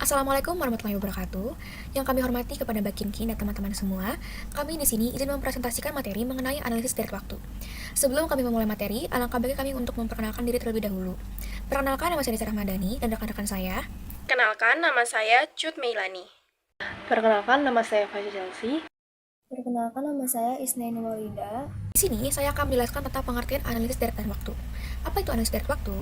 Assalamualaikum warahmatullahi wabarakatuh. Yang kami hormati kepada Mbak Kinkin dan teman-teman semua, kami di sini izin mempresentasikan materi mengenai analisis direct waktu. Sebelum kami memulai materi, alangkah baiknya kami untuk memperkenalkan diri terlebih dahulu. Perkenalkan, nama saya Nisa Rahmadani dan rekan-rekan saya. Kenalkan, nama saya Cut Meilani. Perkenalkan, nama saya Faisal Chelsea. Perkenalkan, nama saya Isnaini Walida. Di sini, saya akan menjelaskan tentang pengertian analisis direct waktu. Apa itu analisis direct waktu?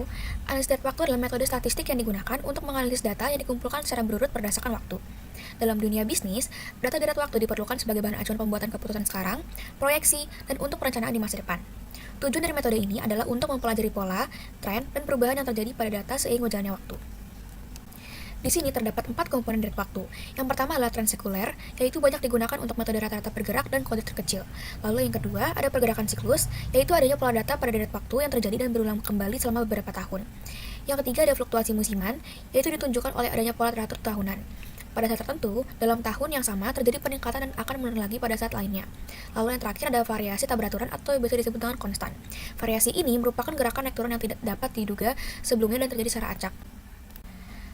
Analisis direct waktu adalah metode statistik yang digunakan untuk menganalisis data yang dikumpulkan secara berurut berdasarkan waktu. Dalam dunia bisnis, data direct waktu diperlukan sebagai bahan acuan pembuatan keputusan sekarang, proyeksi, dan untuk perencanaan di masa depan. Tujuan dari metode ini adalah untuk mempelajari pola, tren, dan perubahan yang terjadi pada data seiring berjalannya waktu. Di sini terdapat 4 komponen direct waktu. Yang pertama adalah tren sekuler, yaitu banyak digunakan untuk metode rata-rata bergerak dan kuadrat terkecil. Lalu yang kedua, ada pergerakan siklus, yaitu adanya pola data pada direct waktu yang terjadi dan berulang kembali selama beberapa tahun. Yang ketiga ada fluktuasi musiman, yaitu ditunjukkan oleh adanya pola teratur tahunan. Pada saat tertentu, dalam tahun yang sama terjadi peningkatan dan akan menurun lagi pada saat lainnya. Lalu yang terakhir ada variasi tak beraturan atau yang biasa disebut dengan konstan. Variasi ini merupakan gerakan naik turun yang tidak dapat diduga sebelumnya dan terjadi secara acak.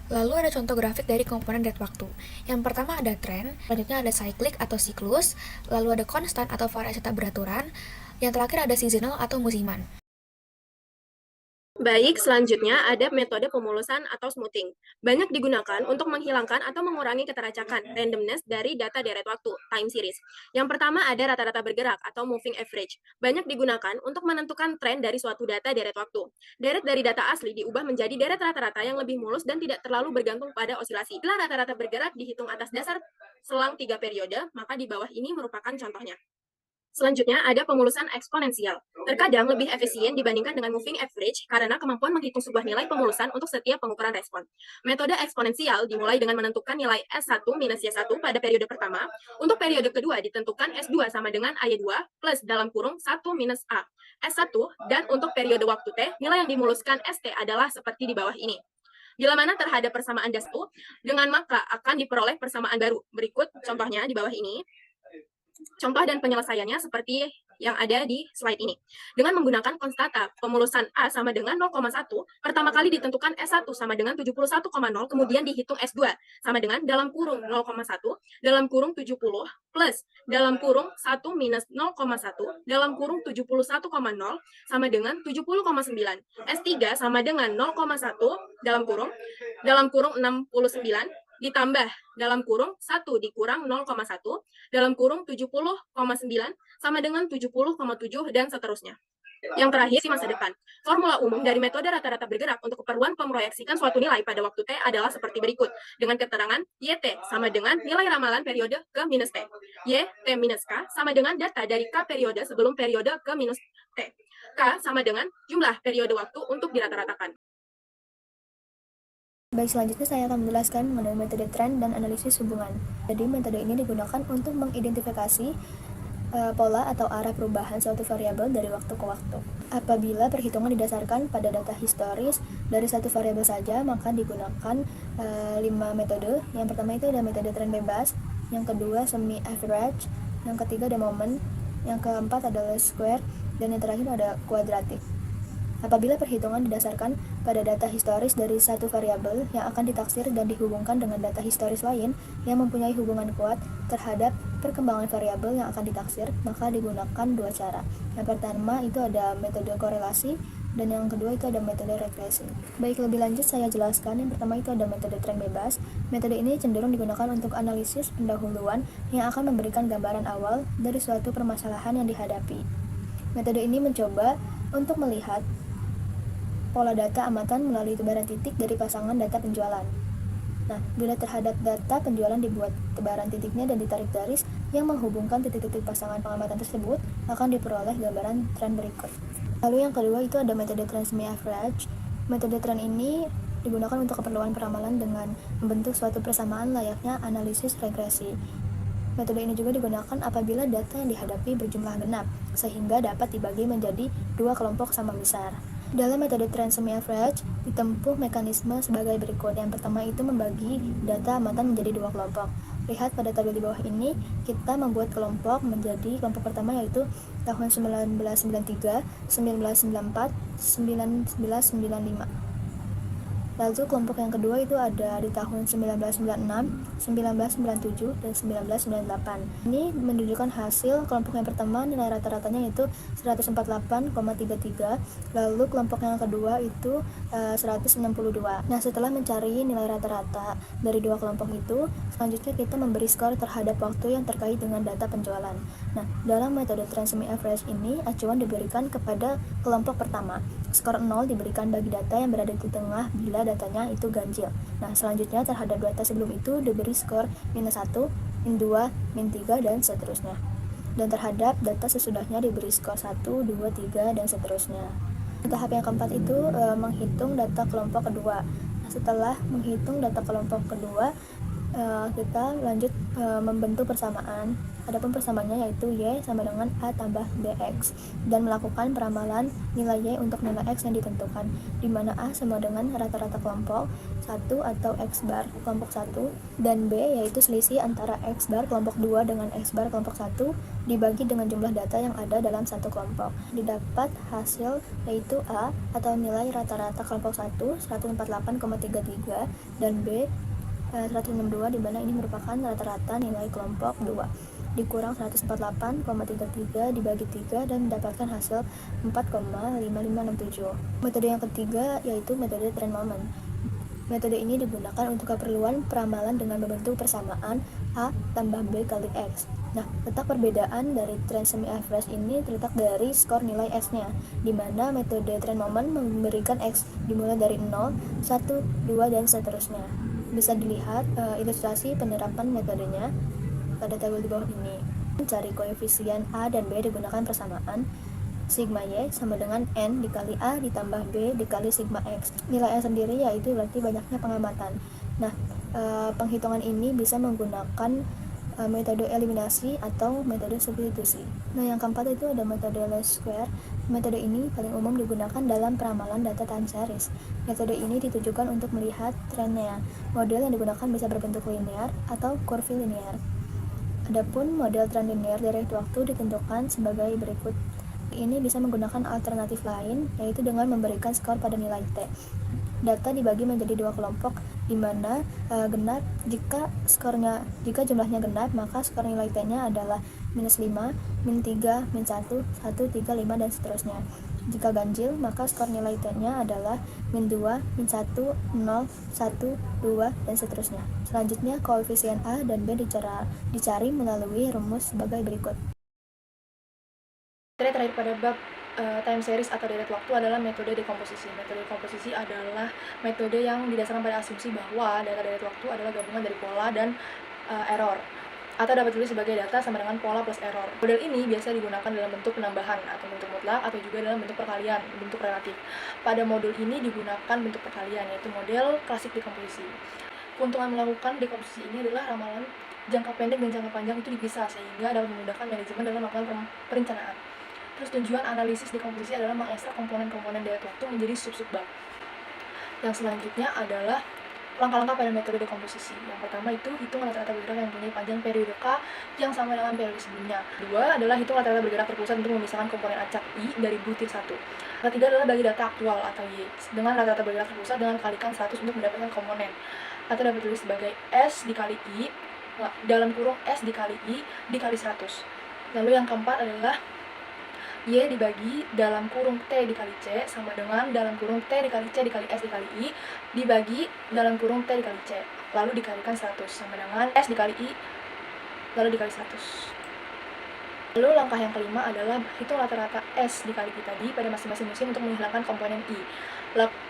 Lalu ada contoh grafik dari komponen direct waktu. Yang pertama ada tren, selanjutnya ada cyclic atau siklus, lalu ada konstan atau variasi tak beraturan, yang terakhir ada seasonal atau musiman. Baik, selanjutnya ada metode pemulusan atau smoothing. Banyak digunakan untuk menghilangkan atau mengurangi keteracakan, randomness dari data deret waktu, time series. Yang pertama ada rata-rata bergerak atau moving average. Banyak digunakan untuk menentukan tren dari suatu data deret waktu. Deret dari data asli diubah menjadi deret rata-rata yang lebih mulus dan tidak terlalu bergantung pada osilasi. Bila rata-rata bergerak dihitung atas dasar selang 3 periode, maka di bawah ini merupakan contohnya. Selanjutnya ada pemulusan eksponensial. Terkadang lebih efisien dibandingkan dengan moving average karena kemampuan menghitung sebuah nilai pemulusan untuk setiap pengukuran respon. Metode eksponensial dimulai dengan menentukan nilai S1 minus Y1 pada periode pertama. Untuk periode kedua ditentukan S2 sama dengan AY2 plus dalam kurung 1 minus A. S1 dan untuk periode waktu T, nilai yang dimuluskan ST adalah seperti di bawah ini. Bila mana terhadap persamaan das-U, dengan maka akan diperoleh persamaan baru. Berikut contohnya di bawah ini. Contoh dan penyelesaiannya seperti yang ada di slide ini. Dengan menggunakan konstata pemulusan A sama dengan 0,1, pertama kali ditentukan S1 sama dengan 71,0, kemudian dihitung S2 sama dengan dalam kurung 0,1, dalam kurung 70, plus dalam kurung 1 minus 0,1, dalam kurung 71,0, sama dengan 70,9. S3 sama dengan 0,1, dalam kurung 69, ditambah dalam kurung 1 dikurang 0,1, dalam kurung 70,9 sama dengan 70,7 dan seterusnya. Yang terakhir, si masa depan. Formula umum dari metode rata-rata bergerak untuk keperluan memproyeksikan suatu nilai pada waktu T adalah seperti berikut. Dengan keterangan YT sama dengan nilai ramalan periode ke minus T. Y, T minus K sama dengan data dari K periode sebelum periode ke minus T. K sama dengan jumlah periode waktu untuk dirata-ratakan. Baik, selanjutnya saya akan menjelaskan mengenai metode tren dan analisis hubungan. Jadi, metode ini digunakan untuk mengidentifikasi pola atau arah perubahan suatu variabel dari waktu ke waktu. Apabila perhitungan didasarkan pada data historis dari satu variabel saja, maka digunakan 5 metode. Yang pertama itu ada metode tren bebas, yang kedua semi average, yang ketiga ada moment, yang keempat adalah square, dan yang terakhir ada kuadratik. Apabila perhitungan didasarkan pada data historis dari satu variabel yang akan ditaksir dan dihubungkan dengan data historis lain yang mempunyai hubungan kuat terhadap perkembangan variabel yang akan ditaksir, maka digunakan 2 cara. Yang pertama itu ada metode korelasi dan yang kedua itu ada metode regresi. Baik, lebih lanjut saya jelaskan. Yang pertama itu ada metode tren bebas. Metode ini cenderung digunakan untuk analisis pendahuluan yang akan memberikan gambaran awal dari suatu permasalahan yang dihadapi. Metode ini mencoba untuk melihat pola data amatan melalui tebaran titik dari pasangan data penjualan. Nah, bila terhadap data penjualan dibuat tebaran titiknya dan ditarik garis yang menghubungkan titik-titik pasangan pengamatan tersebut, akan diperoleh gambaran tren berikut. Lalu yang kedua itu ada metode tren semi-average. Metode tren ini digunakan untuk keperluan peramalan dengan membentuk suatu persamaan layaknya analisis regresi. Metode ini juga digunakan apabila data yang dihadapi berjumlah genap, sehingga dapat dibagi menjadi 2 kelompok sama besar. Dalam metode tren semi-average, ditempuh mekanisme sebagai berikut. Yang pertama itu membagi data amatan menjadi 2 kelompok. Lihat pada tabel di bawah ini, kita membuat kelompok menjadi kelompok pertama yaitu tahun 1993, 1994, 1995. Lalu kelompok yang kedua itu ada di tahun 1996, 1997, dan 1998. Ini menunjukkan hasil kelompok yang pertama nilai rata-ratanya itu 148,33, lalu kelompok yang kedua itu 162. Nah, setelah mencari nilai rata-rata dari dua kelompok itu, selanjutnya kita memberi skor terhadap waktu yang terkait dengan data penjualan. Nah, dalam metode trend semi average ini, acuan diberikan kepada kelompok pertama. Skor 0 diberikan bagi data yang berada di tengah bila datanya itu ganjil. Nah, selanjutnya terhadap data sebelum itu diberi skor -1, -2, -3, dan seterusnya. Dan terhadap data sesudahnya diberi skor 1, 2, 3, dan seterusnya. Tahap yang keempat itu menghitung data kelompok kedua. Nah, setelah menghitung data kelompok kedua, kita lanjut membentuk persamaan. Adapun persamaannya yaitu Y sama dengan A tambah BX, dan melakukan peramalan nilai Y untuk nilai X yang ditentukan, di mana A sama dengan rata-rata kelompok 1 atau X bar kelompok 1, dan B yaitu selisih antara X bar kelompok 2 dengan X bar kelompok 1 dibagi dengan jumlah data yang ada dalam satu kelompok. Didapat hasil yaitu A atau nilai rata-rata kelompok 1 148,33, dan B 162, di mana ini merupakan rata-rata nilai kelompok 2 dikurang 148,33 dibagi 3 dan mendapatkan hasil 4,5567. Metode yang ketiga yaitu metode trend moment. Metode ini digunakan untuk keperluan peramalan dengan membentuk persamaan A tambah B kali X. Nah, letak perbedaan dari trend semi average ini terletak dari skor nilai X-nya, di mana metode trend moment memberikan X dimulai dari 0, 1, 2, dan seterusnya. Bisa dilihat ilustrasi penerapan metodenya pada tabel di bawah ini. Mencari koefisien A dan B digunakan persamaan sigma Y sama dengan N dikali A ditambah B dikali sigma X. Nilai N sendiri yaitu berarti banyaknya pengamatan. Nah, penghitungan ini bisa menggunakan metode eliminasi atau metode substitusi. Nah, yang keempat itu ada metode least square. Metode ini paling umum digunakan dalam peramalan data time series. Metode ini ditujukan untuk melihat trennya. Model yang digunakan bisa berbentuk linear atau kurvilinear. Adapun model tren linear dari waktu ditentukan sebagai berikut. Ini bisa menggunakan alternatif lain, yaitu dengan memberikan skor pada nilai T. Data dibagi menjadi dua kelompok, di mana genap jika jumlahnya genap, maka skor nilai T-nya adalah -5, -3, -1, 1, 3, 5, dan seterusnya. Jika ganjil, maka skor nilai T-nya adalah -2, -1, 0, 1, 2, dan seterusnya. Selanjutnya, koefisien A dan B dicari melalui rumus sebagai berikut. Materi terakhir pada bab time series atau deret waktu adalah metode dekomposisi. Metode dekomposisi adalah metode yang didasarkan pada asumsi bahwa data deret waktu adalah gabungan dari pola dan error, atau dapat ditulis sebagai data sama dengan pola plus error. Model ini biasa digunakan dalam bentuk penambahan atau bentuk mutlak, atau juga dalam bentuk perkalian, bentuk relatif. Pada modul ini digunakan bentuk perkalian, yaitu model klasik dekomposisi. Keuntungan melakukan dekomposisi ini adalah ramalan jangka pendek dan jangka panjang itu dipisah, sehingga dapat memudahkan manajemen dalam melakukan perencanaan. Terus tujuan analisis dekomposisi adalah mengekstrak komponen-komponen deret waktu menjadi sub-sub bab. Yang selanjutnya adalah langkah-langkah pada metode dekomposisi. Yang pertama itu hitung rata-rata bergerak yang mempunyai panjang periode K yang sama dengan periode sebelumnya. Kedua adalah hitung rata-rata bergerak terpusat untuk memisahkan komponen acak I dari butir 1. Ketiga adalah bagi data aktual atau Y dengan rata-rata bergerak terpusat dengan kalikan 100 untuk mendapatkan komponen, atau dapat ditulis sebagai S dikali I dalam kurung S dikali I dikali 100. Lalu yang keempat adalah Y dibagi dalam kurung T dikali C sama dengan dalam kurung T dikali C dikali S dikali I dibagi dalam kurung T dikali C lalu dikalikan 100 sama dengan S dikali I lalu dikali 100. Lalu langkah yang kelima adalah hitung rata-rata S dikali I tadi pada masing-masing mesin untuk menghilangkan komponen I.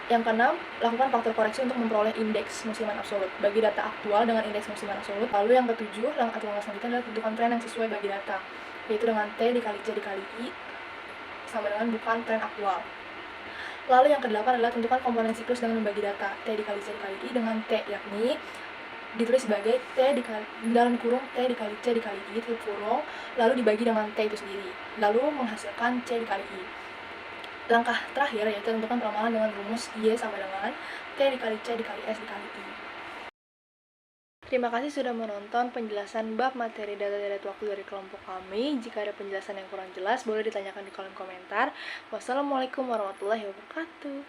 Yang keenam, lakukan faktor koreksi untuk memperoleh indeks musiman absolut bagi data aktual dengan indeks musiman absolut. Lalu yang ketujuh, langkah selanjutnya adalah tentukan tren yang sesuai bagi data, yaitu dengan T dikali C dikali I sama dengan bukan tren aktual. Lalu yang kedelapan adalah tentukan komponen siklus dengan membagi data T dikali C dikali I dengan T, yakni ditulis sebagai T dikali dalam kurung T dikali C dikali I tutup kurung lalu dibagi dengan T itu sendiri lalu menghasilkan C dikali I. Langkah terakhir yaitu tentukan peramalan dengan rumus Y sama dengan T dikali C dikali S dikali I. Terima kasih sudah menonton penjelasan bab materi data deret waktu dari kelompok kami. Jika ada penjelasan yang kurang jelas, boleh ditanyakan di kolom komentar. Wassalamualaikum warahmatullahi wabarakatuh.